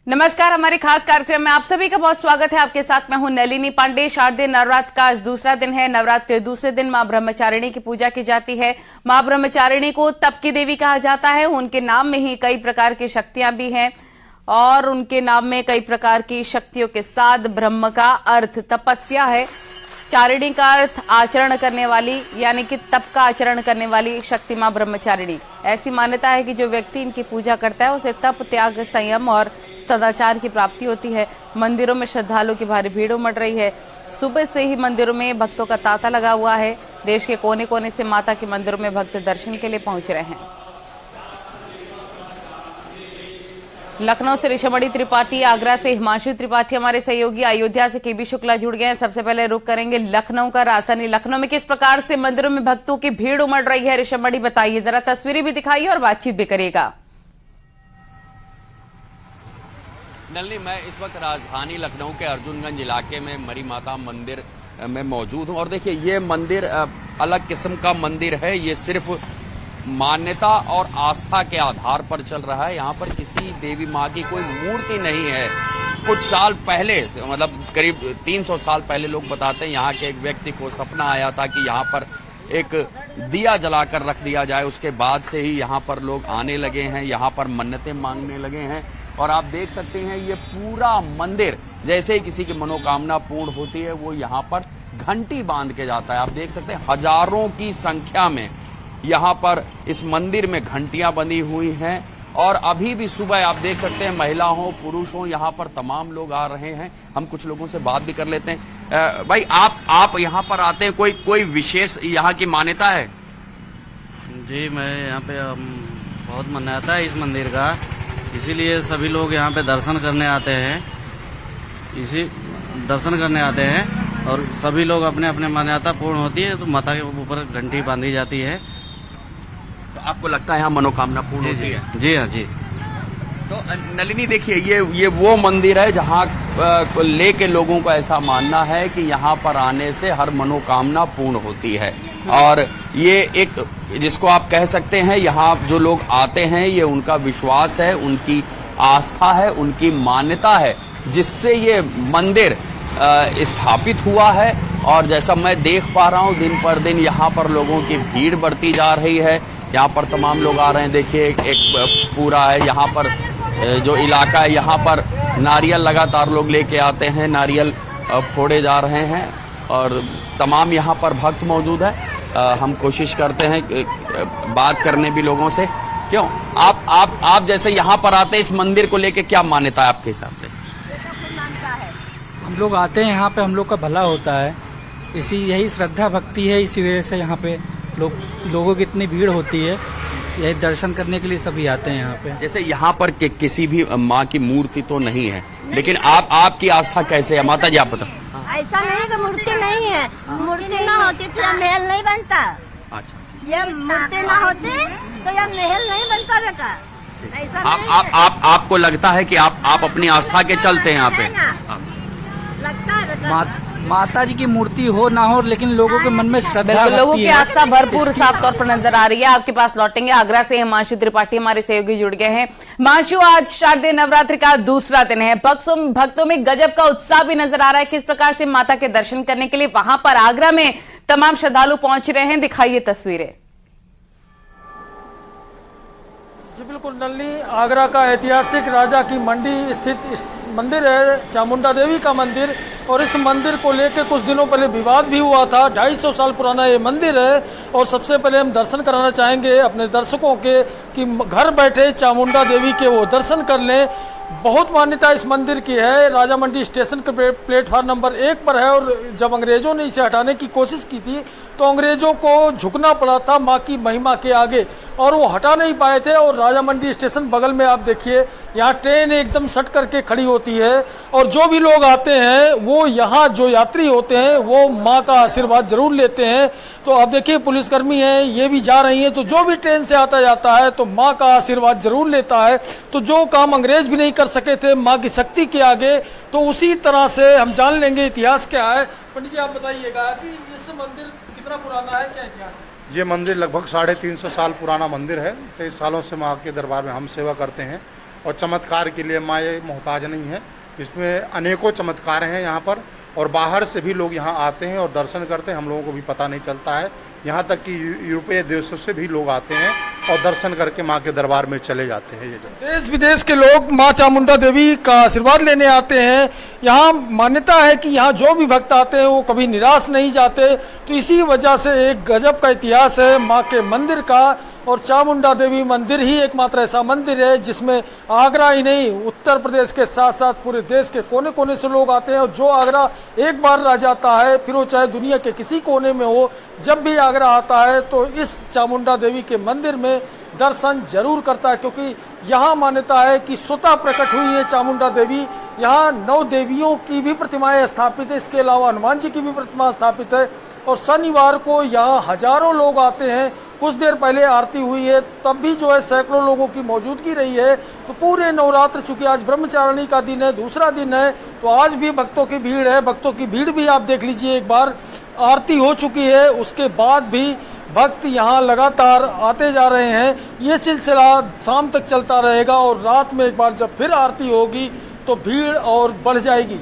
नमस्कार, हमारे खास कार्यक्रम में आप सभी का बहुत स्वागत है। आपके साथ मैं हूं नलिनी पांडे। शारदीय नवरात्र का आज दूसरा दिन है। नवरात्र के दूसरे दिन मां ब्रह्मचारिणी की पूजा की जाती है। मां ब्रह्मचारिणी को तप की देवी कहा जाता है। उनके नाम में ही कई प्रकार की शक्तियां भी हैं और उनके नाम में कई प्रकार की शक्तियों के साथ ब्रह्म का अर्थ तपस्या है। चारिणी का अर्थ आचरण करने वाली, यानी कि तप का आचरण करने वाली शक्ति मां ब्रह्मचारिणी। ऐसी मान्यता है कि जो व्यक्ति इनकी पूजा करता है उसे तप, त्याग, संयम और सदाचार की प्राप्ति होती है। मंदिरों में श्रद्धालुओं की भारी भीड़ उमड़ रही है। सुबह से ही मंदिरों में भक्तों का तांता लगा हुआ है। देश के कोने कोने से माता के मंदिरों में भक्त दर्शन के लिए पहुंच रहे हैं। लखनऊ से ऋषमणि त्रिपाठी, आगरा से हिमांशु त्रिपाठी हमारे सहयोगी, अयोध्या से केबी शुक्ला जुड़ गए हैं। सबसे पहले रुक करेंगे लखनऊ का। राजधानी लखनऊ में किस प्रकार से मंदिरों में भक्तों की भीड़ उमड़ रही है, ऋषमणि बताइए, जरा तस्वीरें भी दिखाइए और बातचीत भी करिएगा। नलिनी, मैं इस वक्त राजधानी लखनऊ के अर्जुनगंज इलाके में मरी माता मंदिर में मौजूद हूं और देखिए ये मंदिर अलग किस्म का मंदिर है। ये सिर्फ मान्यता और आस्था के आधार पर चल रहा है। यहाँ पर किसी देवी माँ की कोई मूर्ति नहीं है। कुछ साल पहले, मतलब करीब 300 साल पहले, लोग बताते हैं यहाँ के एक व्यक्ति को सपना आया था कि यहाँ पर एक दिया जलाकर रख दिया जाए। उसके बाद से ही यहाँ पर लोग आने लगे हैं, यहाँ पर मन्नतें मांगने लगे हैं। और आप देख सकते हैं ये पूरा मंदिर, जैसे ही किसी की मनोकामना पूर्ण होती है वो यहाँ पर घंटी बांध के जाता है। आप देख सकते हैं हजारों की संख्या में यहाँ पर इस मंदिर में घंटियां बंधी हुई हैं। और अभी भी सुबह आप देख सकते हैं महिला हो पुरुष हो, यहाँ पर तमाम लोग आ रहे हैं। हम कुछ लोगों से बात भी कर लेते हैं। भाई, आप यहाँ पर आते हैं, कोई विशेष यहाँ की मान्यता है? जी, मैं यहाँ पे बहुत मान्यता है इस मंदिर का, इसीलिए सभी लोग यहाँ पे दर्शन करने आते हैं। और सभी लोग अपने अपने मान्यता पूर्ण होती है तो माता के ऊपर घंटी बांधी जाती है। तो आपको लगता है यहाँ मनोकामना पूर्ण होती है? जी हाँ जी। तो नलिनी देखिए, ये वो मंदिर है जहाँ को लेके लोगों को ऐसा मानना है कि यहाँ पर आने से हर मनोकामना पूर्ण होती है। और ये एक, जिसको आप कह सकते हैं, यहाँ जो लोग आते हैं ये उनका विश्वास है, उनकी आस्था है, उनकी मान्यता है, जिससे ये मंदिर स्थापित हुआ है। और जैसा मैं देख पा रहा हूँ दिन पर दिन यहाँ पर लोगों की भीड़ बढ़ती जा रही है। यहाँ पर तमाम लोग आ रहे हैं। देखिए एक पूरा है यहाँ पर जो इलाका है, यहाँ पर नारियल लगातार लोग लेके आते हैं, नारियल फोड़े जा रहे हैं और तमाम यहाँ पर भक्त मौजूद है। हम कोशिश करते हैं बात करने भी लोगों से। क्यों आप जैसे यहाँ पर आते हैं, इस मंदिर को लेके क्या मान्यता है आपके हिसाब से? हम लोग आते हैं यहाँ पे, हम लोग का भला होता है, यही श्रद्धा भक्ति है। इसी वजह से यहाँ पे लोगों की इतनी भीड़ होती है, यही दर्शन करने के लिए सभी आते हैं यहाँ पे। जैसे यहाँ पर किसी भी माँ की मूर्ति तो नहीं है, लेकिन आपकी आस्था कैसे है? माता जी आप बताओ। ऐसा नहीं कि मूर्ति नहीं है, मूर्ति ना होती तो यह महल नहीं बनता। अच्छा, ये मूर्ति ना होती तो यह महल नहीं बनता बेटा। ऐसा आपको लगता है कि आप अपनी आस्था के चलते हैं यहाँ पे? लगता है बेटा। माता जी की मूर्ति हो ना हो, लेकिन लोगों के मन में श्रद्धा, बिल्कुल लोगों की आस्था भरपूर साफ तौर पर नजर आ रही है। आपके पास लौटेंगे। आगरा से हिमांशु त्रिपाठी हमारे सहयोगी जुड़ गए हैं। हिमांशु, आज शारदीय नवरात्रि का दूसरा दिन है। भक्तों में गजब का उत्साह भी नजर आ रहा है। किस प्रकार से माता के दर्शन करने के लिए वहां पर आगरा में तमाम श्रद्धालु पहुंच रहे हैं, दिखाइए तस्वीरें। जी बिल्कुल नलिनी, आगरा का ऐतिहासिक राजा की मंडी स्थित मंदिर है, चामुंडा देवी का मंदिर। और इस मंदिर को लेकर कुछ दिनों पहले विवाद भी हुआ था। 250 साल पुराना ये मंदिर है। और सबसे पहले हम दर्शन कराना चाहेंगे अपने दर्शकों के कि घर बैठे चामुंडा देवी के वो दर्शन कर लें। बहुत मान्यता इस मंदिर की है। राजा मंडी स्टेशन के प्लेटफार्म नंबर 1 पर है। और जब अंग्रेजों ने इसे हटाने की कोशिश की थी तो अंग्रेजों को झुकना पड़ा था माँ की महिमा के आगे, और वो हटा नहीं पाए थे। और राजा मंडी स्टेशन बगल में आप देखिए, यहाँ ट्रेन एकदम सट करके खड़ी होती है। और जो भी लोग आते हैं वो यहाँ, जो यात्री होते हैं वो माँ का आशीर्वाद जरूर लेते हैं। तो आप देखिए पुलिसकर्मी हैं, ये भी जा रही हैं। तो जो भी ट्रेन से आता जाता है तो माँ का आशीर्वाद जरूर लेता है। तो जो काम अंग्रेज भी नहीं कर सके थे माँ की शक्ति के आगे, तो उसी तरह से हम जान लेंगे इतिहास क्या है। पंडित जी आप बताइएगा कि इस मंदिर कितना पुराना है, क्या इतिहास है? ये मंदिर लगभग 350 साल पुराना मंदिर है। कई सालों से माँ के दरबार में हम सेवा करते हैं और चमत्कार के लिए माँ ये मोहताज नहीं है। इसमें अनेकों चमत्कार हैं यहाँ पर, और बाहर से भी लोग यहाँ आते हैं और दर्शन करते हैं। हम लोगों को भी पता नहीं चलता है, यहाँ तक कि यूरोपीय देशों से भी लोग आते हैं और दर्शन करके माँ के दरबार में चले जाते हैं। ये देश विदेश के लोग माँ चामुंडा देवी का आशीर्वाद लेने आते हैं। यहाँ मान्यता है कि यहाँ जो भी भक्त आते हैं वो कभी निराश नहीं जाते। तो इसी वजह से एक गजब का इतिहास है माँ के मंदिर का। और चामुंडा देवी मंदिर ही एकमात्र ऐसा मंदिर है जिसमें आगरा ही नहीं, उत्तर प्रदेश के साथ साथ पूरे देश के कोने कोने से लोग आते हैं। और जो आगरा एक बार रह जाता है, फिर वो चाहे दुनिया के किसी कोने में हो, जब भी आगरा आता है तो इस चामुंडा देवी के मंदिर में दर्शन जरूर करता है, क्योंकि यहाँ मान्यता है कि स्वतः प्रकट हुई है चामुंडा देवी। यहाँ 9 देवियों की भी प्रतिमाएं स्थापित है, इसके अलावा हनुमान जी की भी प्रतिमा स्थापित है। और शनिवार को यहाँ हजारों लोग आते हैं। कुछ देर पहले आरती हुई है, तब भी जो है सैकड़ों लोगों की मौजूदगी रही है। तो पूरे नवरात्र, चूंकि आज ब्रह्मचारिणी का दिन है, दूसरा दिन है, तो आज भी भक्तों की भीड़ है। भक्तों की भीड़ भी आप देख लीजिए, एक बार आरती हो चुकी है, उसके बाद भी भक्त यहाँ लगातार आते जा रहे हैं। ये सिलसिला शाम तक चलता रहेगा और रात में एक बार जब फिर आरती होगी तो भीड़ और बढ़ जाएगी।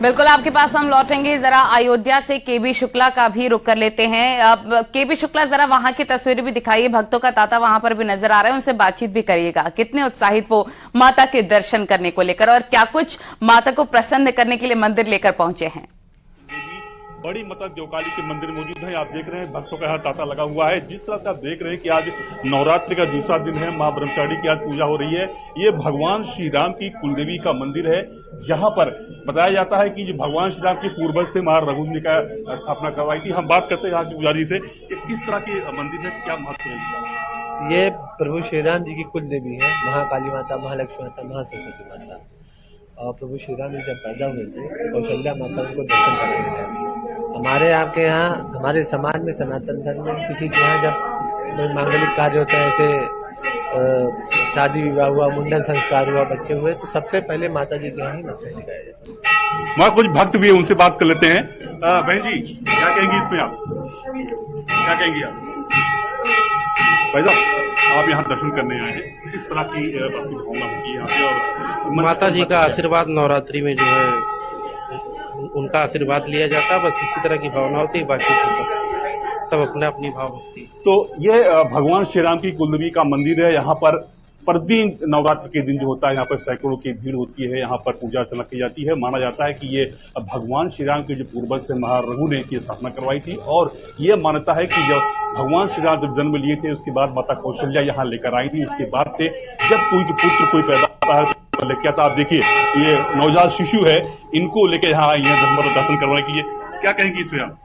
बिल्कुल, आपके पास हम लौटेंगे। जरा अयोध्या से केबी शुक्ला का भी रुख कर लेते हैं। अब केबी शुक्ला, जरा वहां की तस्वीरें भी दिखाइए। भक्तों का तांता वहां पर भी नजर आ रहा है, उनसे बातचीत भी करिएगा। कितने उत्साहित वो माता के दर्शन करने को लेकर, और क्या कुछ माता को प्रसन्न करने के लिए मंदिर लेकर पहुंचे हैं। बड़ी माता देवकाली के मंदिर मौजूद है। आप देख रहे हैं भक्तों का यहाँ तांता लगा हुआ है। जिस तरह से आप देख रहे हैं कि आज नवरात्रि का दूसरा दिन है, मां ब्रह्मचारिणी की आज पूजा हो रही है। ये भगवान श्री राम की कुलदेवी का मंदिर है। यहाँ पर बताया जाता है कि जो भगवान श्री राम के पूर्वज से मां रघुजी का स्थापना करवाई थी। हम बात करते हैं यहाँ की पुजारी से कि किस तरह के मंदिर है, क्या महत्व है इसका। ये प्रभु श्री राम जी की कुल देवी है, महाकाली माता, महालक्ष्मी माता, महासरस्वती माता। और प्रभु श्री राम जी जब पैदा हुए थे तो कौशल्या माता उनको दर्शन कराने गए। हमारे आपके यहाँ, हमारे समाज में, सनातन धर्म में किसी के यहाँ जब मांगलिक कार्य होता है, ऐसे शादी विवाह हुआ, मुंडन संस्कार हुआ, बच्चे हुए, तो सबसे पहले माता जी के यहाँ ही माथा टिकाया जाता है। वहाँ कुछ भक्त भी है, उनसे बात कर लेते हैं। बहन जी, क्या कहेंगी इसमें आप, क्या कहेंगी आप? भाई साहब, आप यहाँ दर्शन करने आए हैं, किस तरह की भक्ति भावना होती है यहाँ पे? और माता जी का आशीर्वाद नवरात्रि में जो है उनका आशीर्वाद लिया जाता है, बस इसी तरह की भावना होती है। बाकी तो सब अपने अपनी भाव होती है। तो ये भगवान श्री राम की कुलदेवी का मंदिर है। यहाँ पर प्रतिदिन नवरात्र के दिन जो होता है, यहाँ पर सैकड़ों की भीड़ होती है। यहाँ पर पूजा अर्चना की जाती है। माना जाता है कि ये भगवान श्री राम के जो पूर्वज थे महारघु ने की स्थापना करवाई थी। और ये मान्यता है कि जब भगवान श्री राम जब जन्म लिए थे, उसके बाद माता कौशल्या यहाँ लेकर आई थी। उसके बाद से जब कोई पुत्र कोई पैदा होता है तो लेके आता। आप देखिए, ये नवजात शिशु है, इनको लेकर यहाँ आई है दर्शन करवाने के लिए। क्या कहेंगे इसमें आप?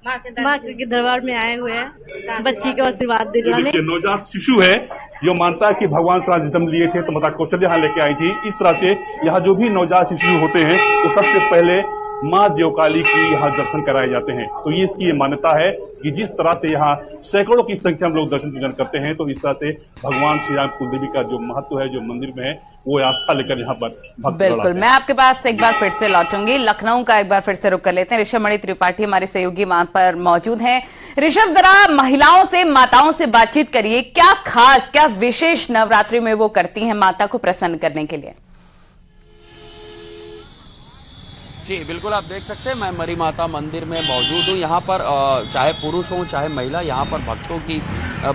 माँ के दरबार में आए हुए हैं बच्ची को आशीर्वाद दिलाने। नवजात शिशु है, जो मानता है कि भगवान श्री राम जन्म लिए थे तो माता कौशल्या यहाँ लेके आई थी। इस तरह से यहाँ जो भी नवजात शिशु होते हैं तो सबसे पहले माँ देवकाली की यहाँ दर्शन कराए जाते हैं। तो ये इसकी मान्यता है कि जिस तरह से यहाँ सैकड़ों की संख्या में लोग दर्शन पूजन करते हैं, तो इस तरह से भगवान श्री राम कुलदेवी का जो महत्व है, जो मंदिर में है, वो आस्था लेकर यहाँ पर भक्त। बिल्कुल, मैं आपके पास एक बार फिर से लौटूंगी। लखनऊ का एक बार फिर से रुक कर लेते हैं। ऋषभ मणि त्रिपाठी हमारे सहयोगी वहां पर मौजूद हैं। ऋषभ, जरा महिलाओं से, माताओं से बातचीत करिए। क्या खास, क्या विशेष नवरात्रि में वो करती हैं माता को प्रसन्न करने के लिए? जी बिल्कुल, आप देख सकते हैं मैं मरी माता मंदिर में मौजूद हूँ। यहाँ पर चाहे पुरुष हो चाहे महिला, यहाँ पर भक्तों की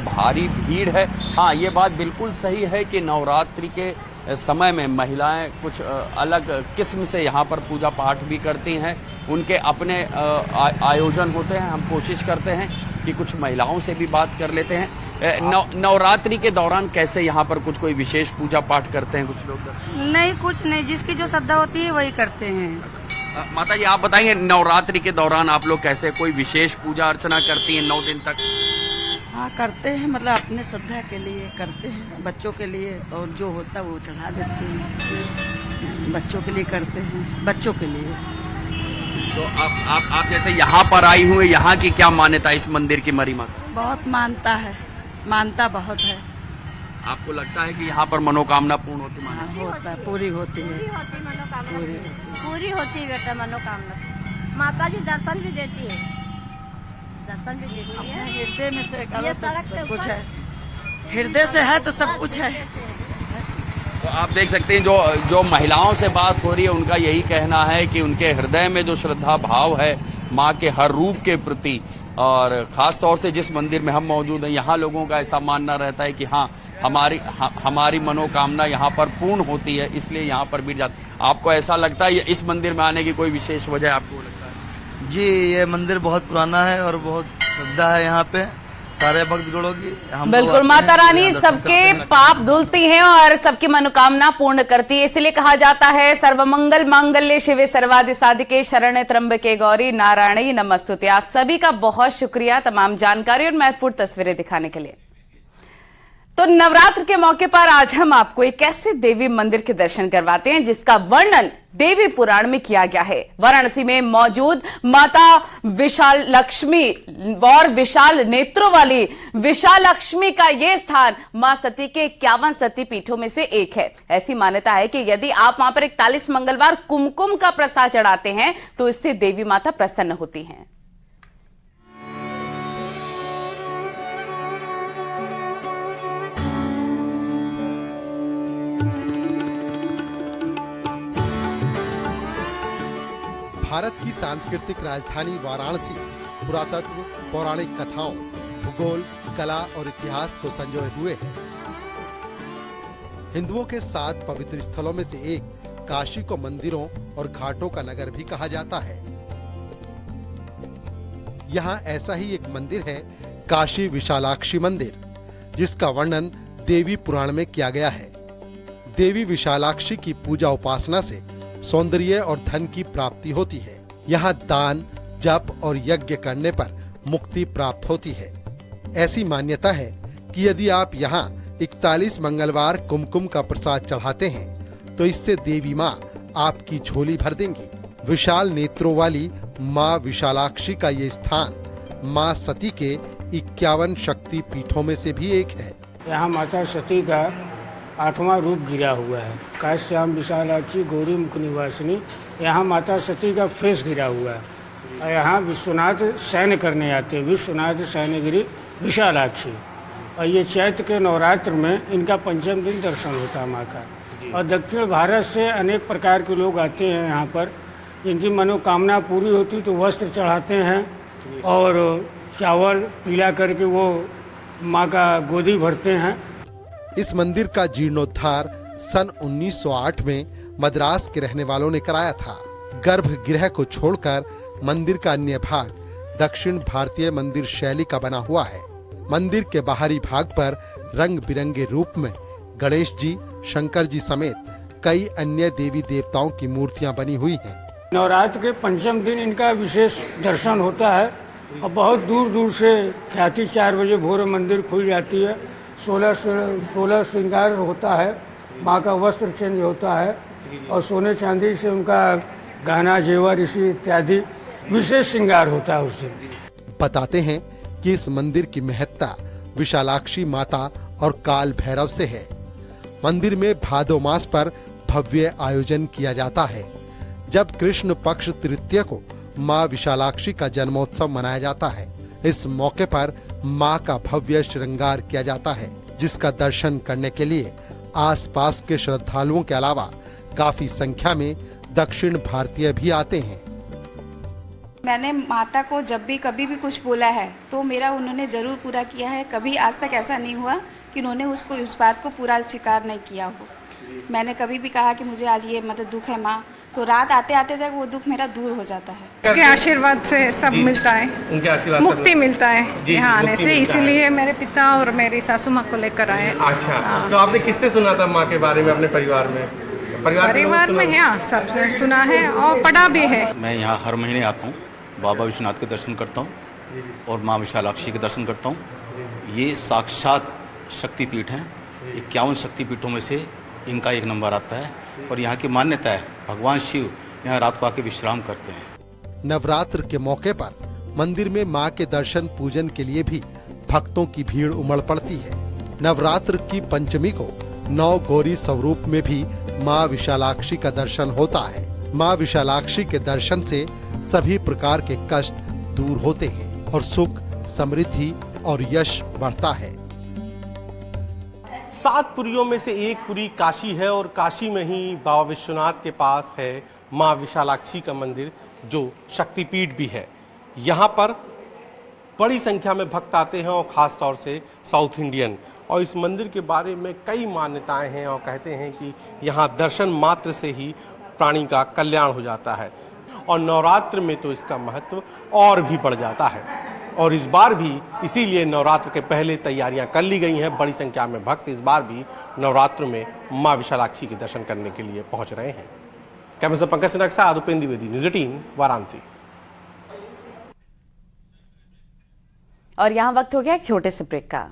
भारी भीड़ है। हाँ, ये बात बिल्कुल सही है कि नवरात्रि के समय में महिलाएं कुछ अलग किस्म से यहाँ पर पूजा पाठ भी करती हैं। उनके अपने आयोजन होते हैं। हम कोशिश करते हैं कि कुछ महिलाओं से भी बात कर लेते हैं। नवरात्रि के दौरान कैसे यहाँ पर कुछ कोई विशेष पूजा पाठ करते हैं कुछ लोग? नहीं, कुछ नहीं, जिसकी जो श्रद्धा होती है वही करते हैं। माता जी, आप बताइए, नवरात्रि के दौरान आप लोग कैसे कोई विशेष पूजा अर्चना करती हैं 9 दिन तक? हाँ, करते हैं, मतलब अपने श्रद्धा के लिए करते हैं, बच्चों के लिए, और जो होता है वो चढ़ा देते हैं। बच्चों के लिए करते हैं, बच्चों के लिए। तो आप जैसे यहाँ पर आई हुए, यहाँ की क्या मान्यता इस मंदिर की मरी माता? बहुत मानता है, मानता बहुत है। आपको लगता है कि यहाँ पर मनोकामना पूर्ण होती? हाँ, होता है, पूरी होती है, पूरी होती है बेटा मनोकामना। माता जी दर्शन भी देती है, दर्शन भी देती है। हृदय में से ये सड़क पे कुछ है, हृदय से है तो सब कुछ है। तो आप देख सकते हैं जो महिलाओं से बात हो रही है उनका यही कहना है कि उनके हृदय में जो श्रद्धा भाव है मां के हर रूप के प्रति, और खास तौर से जिस मंदिर में हम मौजूद हैं यहाँ लोगों का ऐसा मानना रहता है कि हाँ हमारी मनोकामना यहाँ पर पूर्ण होती है, इसलिए यहाँ पर भी जाते। आपको ऐसा लगता है इस मंदिर में आने की कोई विशेष वजह आपको लगता है? जी, ये मंदिर बहुत पुराना है और बहुत श्रद्धा है यहाँ पे सारे भक्तगणों की। बिल्कुल, माता रानी सबके पाप धुलती हैं और सबकी मनोकामना पूर्ण करती है, इसलिए कहा जाता है सर्वमंगल मांगल्ये शिवे सर्वादि साधिके शरण्ये त्र्यंबके गौरी नारायणी नमस्तुते। आप सभी का बहुत शुक्रिया तमाम जानकारी और महत्वपूर्ण तस्वीरें दिखाने के लिए। तो नवरात्र के मौके पर आज हम आपको एक ऐसे देवी मंदिर के दर्शन करवाते हैं जिसका वर्णन देवी पुराण में किया गया है। वाराणसी में मौजूद माता विशाल लक्ष्मी और विशाल नेत्रों वाली विशालक्ष्मी का यह स्थान मां सती के 51 सती पीठों में से एक है। ऐसी मान्यता है कि यदि आप वहां पर 41 मंगलवार कुमकुम का प्रसाद चढ़ाते हैं तो इससे देवी माता प्रसन्न होती हैं। भारत की सांस्कृतिक राजधानी वाराणसी पुरातत्व, पौराणिक कथाओं, भूगोल, कला और इतिहास को संजोए हुए है। हिंदुओं के 7 पवित्र स्थलों में से एक काशी को मंदिरों और घाटों का नगर भी कहा जाता है। यहाँ ऐसा ही एक मंदिर है, काशी विशालाक्षी मंदिर, जिसका वर्णन देवी पुराण में किया गया है। देवी विशालाक्षी की पूजा उपासना से सौंदर्य और धन की प्राप्ति होती है। यहाँ दान, जप और यज्ञ करने पर मुक्ति प्राप्त होती है। ऐसी मान्यता है कि यदि आप यहाँ 41 मंगलवार कुमकुम का प्रसाद चढ़ाते हैं तो इससे देवी माँ आपकी झोली भर देंगी। विशाल नेत्रों वाली माँ विशालाक्षी का ये स्थान माँ सती के 51 शक्ति पीठों में से भी एक है। यहाँ माता सती का 8वां रूप गिरा हुआ है। काश्याम विशालाक्षी गौरी मुख निवासिनी, यहाँ माता सती का फेस गिरा हुआ है। और यहाँ विश्वनाथ शयन करने आते हैं, विश्वनाथ शयनगिरी विशालाक्षी। और ये चैत्र के नवरात्र में इनका 5वें दिन दर्शन होता है माँ का। और दक्षिण भारत से अनेक प्रकार के लोग आते हैं यहाँ पर, जिनकी मनोकामना पूरी होती तो वस्त्र चढ़ाते हैं और चावल पीला करके वो माँ का गोदी भरते हैं। इस मंदिर का जीर्णोद्धार सन 1908 में मद्रास के रहने वालों ने कराया था। गर्भगृह को छोड़कर मंदिर का अन्य भाग दक्षिण भारतीय मंदिर शैली का बना हुआ है। मंदिर के बाहरी भाग पर रंग बिरंगे रूप में गणेश जी, शंकर जी समेत कई अन्य देवी देवताओं की मूर्तियां बनी हुई हैं। नवरात्र के 5वें दिन इनका विशेष दर्शन होता है और बहुत दूर दूर से ख्याति 4 बजे भोर मंदिर खुल जाती है। 16 श्रृंगार होता है, माँ का वस्त्र चेंज होता है और सोने चांदी से उनका गहना जेवर इसी इत्यादि विशेष श्रृंगार होता है उस दिन। बताते हैं कि इस मंदिर की महत्ता विशालाक्षी माता और काल भैरव से है। मंदिर में भादो मास पर भव्य आयोजन किया जाता है, जब कृष्ण पक्ष तृतीया को माँ विशालाक्षी का जन्मोत्सव मनाया जाता है। इस मौके पर माँ का भव्य श्रृंगार किया जाता है, जिसका दर्शन करने के लिए आसपास के श्रद्धालुओं के अलावा काफी संख्या में दक्षिण भारतीय भी आते हैं। मैंने माता को जब भी कभी भी कुछ बोला है तो मेरा उन्होंने जरूर पूरा किया है। कभी आज तक ऐसा नहीं हुआ कि उन्होंने उसको उस बात को पूरा स्वीकार नहीं किया हो। मैंने कभी भी कहा कि मुझे आज ये मतलब दुख है माँ, तो रात आते आते तक वो दुख मेरा दूर हो जाता है। उसके आशीर्वाद से सब मिलता है, उनके आशीर्वाद मुक्ति मिलता है यहाँ आने से। इसीलिए मेरे पिता और मेरी सासू माँ को लेकर आए। अच्छा, तो आपने किससे सुना था माँ के बारे में अपने परिवार में? परिवार में यहाँ सबसे सुना है और पढ़ा भी है। मैं यहाँ हर महीने आता हूँ, बाबा विश्वनाथ के दर्शन करता हूँ और माँ विशालाक्षी के दर्शन करता हूँ। ये साक्षात शक्तिपीठ हैं। 51 शक्तिपीठों में से इनका एक नंबर आता है और यहाँ की मान्यता है भगवान शिव यहाँ रात को आके विश्राम करते हैं। नवरात्र के मौके पर मंदिर में माँ के दर्शन पूजन के लिए भी भक्तों की भीड़ उमड़ पड़ती है। नवरात्र की पंचमी को 9 गौरी स्वरूप में भी माँ विशालाक्षी का दर्शन होता है। माँ विशालाक्षी के दर्शन से सभी प्रकार के कष्ट दूर होते हैं और सुख, समृद्धि और यश बढ़ता है। 7 पुरियों में से एक पुरी काशी है और काशी में ही बाबा विश्वनाथ के पास है माँ विशालाक्षी का मंदिर, जो शक्तिपीठ भी है। यहाँ पर बड़ी संख्या में भक्त आते हैं और ख़ास तौर से साउथ इंडियन। और इस मंदिर के बारे में कई मान्यताएं हैं और कहते हैं कि यहाँ दर्शन मात्र से ही प्राणी का कल्याण हो जाता है। और नवरात्र में तो इसका महत्व और भी बढ़ जाता है। और इस बार भी इसीलिए नवरात्र के पहले तैयारियां कर ली गई हैं। बड़ी संख्या में भक्त इस बार भी नवरात्र में माँ विशालाक्षी के दर्शन करने के लिए पहुंच रहे हैं। कैमरा पंकज सिन्हा के साथ उपेंद्र द्विवेदी, न्यूज़ 18 वाराणसी। और यहाँ वक्त हो गया एक छोटे से ब्रेक का।